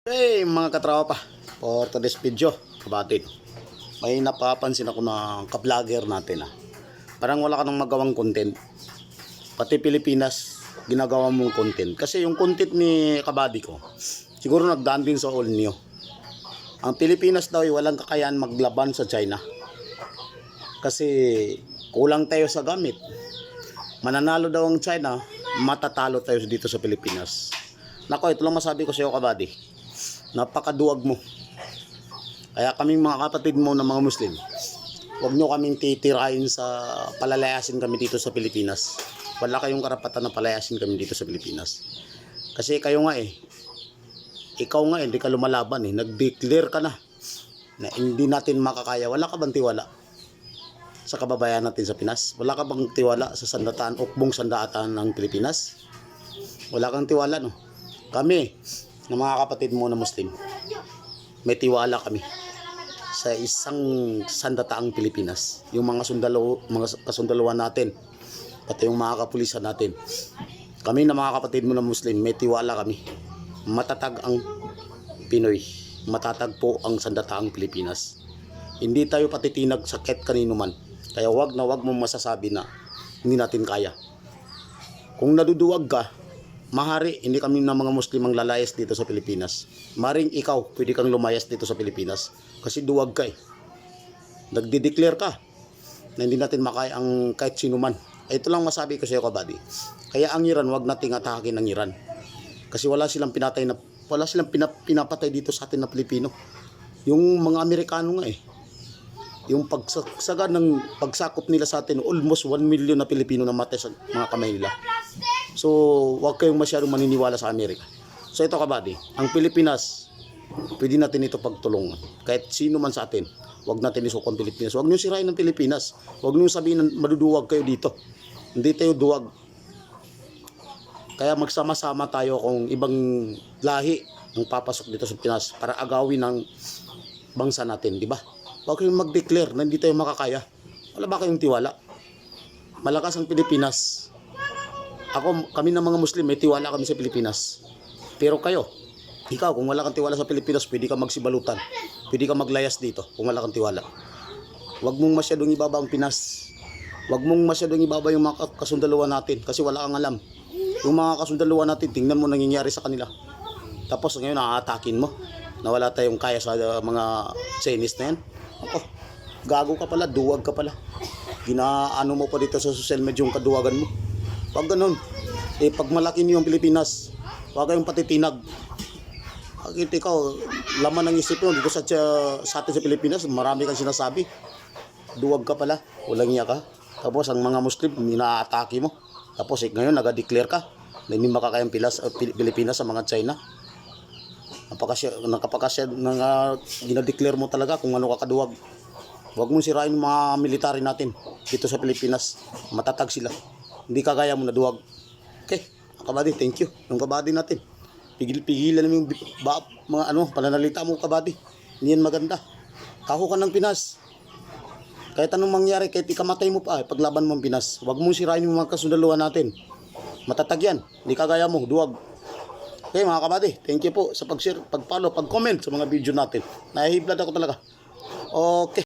Hey mga katropa, for today's video, kabatin, may napapansin ako na ka-vlogger natin parang wala ka nang magawang content. Pati Pilipinas, ginagawa mong content. Kasi yung content ni kabady ko, siguro nagdaan din sa all new. Ang Pilipinas daw ay walang kakayahan maglaban sa China. Kasi kulang tayo sa gamit. Mananalo daw ang China, matatalo tayo dito sa Pilipinas. Nako, ito lang masabi ko sa iyo kabady. Napakaduwag mo. Kaya kaming mga kapatid mo na mga Muslim, huwag nyo kaming titirahin sa palalayasin kami dito sa Pilipinas. Wala kayong karapatan na palayasin kami dito sa Pilipinas. Kasi kayo nga ikaw nga hindi ka lumalaban nag-declare ka na hindi natin makakaya. Wala ka bang tiwala sa kababayan natin sa Pinas? Wala ka bang tiwala sa sandataan, ukbong sandataan ng Pilipinas? Wala kang tiwala, no? Kami na mga kapatid mo na Muslim, may tiwala kami sa isang sandataang Pilipinas. Yung mga kasundaluhan natin, pati yung mga kapulisan natin. Kami na mga kapatid mo na Muslim, may tiwala kami. Matatag ang Pinoy, matatag po ang sandataang Pilipinas. Hindi tayo patitinag sa kahit kanino man. Kaya wag mo masasabi na hindi natin kaya. Kung naduduwag ka, mahari, hindi kami na mga Muslim ang lalayas dito sa Pilipinas. Maring ikaw, pwede kang lumayas dito sa Pilipinas. Kasi duwag ka Nagdi-declare ka na hindi natin makaya ang kahit sino man. Ito lang masabi ko sa iyo kabady. Kaya ang Iran, wag nating atakin ang Iran. Kasi wala silang pinapatay dito sa atin na Pilipino. Yung mga Amerikano nga yung pagsaga ng pagsakop nila sa atin, almost 1 million na Pilipino na matay sa mga kamay nila. So, huwag kayong masyadong maniniwala sa Amerika. So, ito kabady, ang Pilipinas, pwede natin ito pagtulungan. Kahit sino man sa atin, huwag natin isukong Pilipinas. Huwag niyo sirain ng Pilipinas. Huwag niyo sabihin na maduduwag kayo dito. Hindi tayo duwag. Kaya magsama-sama tayo kung ibang lahi ang papasok dito sa Pinas para agawin ng bangsa natin, di ba? Huwag kayong mag-declare na hindi tayo makakaya. Wala ba kayong tiwala? Malakas ang Pilipinas. Kami ng mga Muslim, may tiwala kami sa Pilipinas. Pero kayo, ikaw, kung wala kang tiwala sa Pilipinas, pwede ka magsibalutan. Pwede ka maglayas dito kung wala kang tiwala. Huwag mong masyadong ibaba ang Pinas. Huwag mong masyadong ibaba yung mga kasundaluhan natin kasi wala kang alam. Yung mga kasundaluhan natin, tingnan mo nangyayari sa kanila. Tapos ngayon, nakatakin mo na wala tayong kaya sa mga Chinese na yan. Gago ka pala, duwag ka pala. Ginaano mo pa dito sa social media yung kaduwagan mo. Pag ganun, pag malaki niyo yung Pilipinas, huwag kayong patitinag. Bakit ikaw, laman ng isip mo dito sa atin sa Pilipinas, marami kang sinasabi. Duwag ka pala, walang iya ka. Tapos ang mga Muslim, ina-atake mo. Tapos ngayon, nag-declare ka na hindi makakayang Pilipinas sa mga China. Nakapakasya ginadeclare mo talaga kung ano kakaduwag. Huwag mong sirain yung mga military natin dito sa Pilipinas. Matatag sila. Hindi kagaya mo na duwag. Okay, kabady, thank you. Yung kabady natin, pigilan namin yung mga pananalita mo kabady. Hindi yan maganda. Taho ka ng Pinas. Kahit anong mangyari, kahit ikamatay mo pa, paglaban mo ang Pinas. Huwag mong sirain yung mga kasundaluhan natin. Matatag yan. Hindi kagaya mo, duwag. Okay mga kabady, thank you po sa pag-share, pag-follow, pag-comment sa mga video natin. Nahihiblad ako talaga. Okay.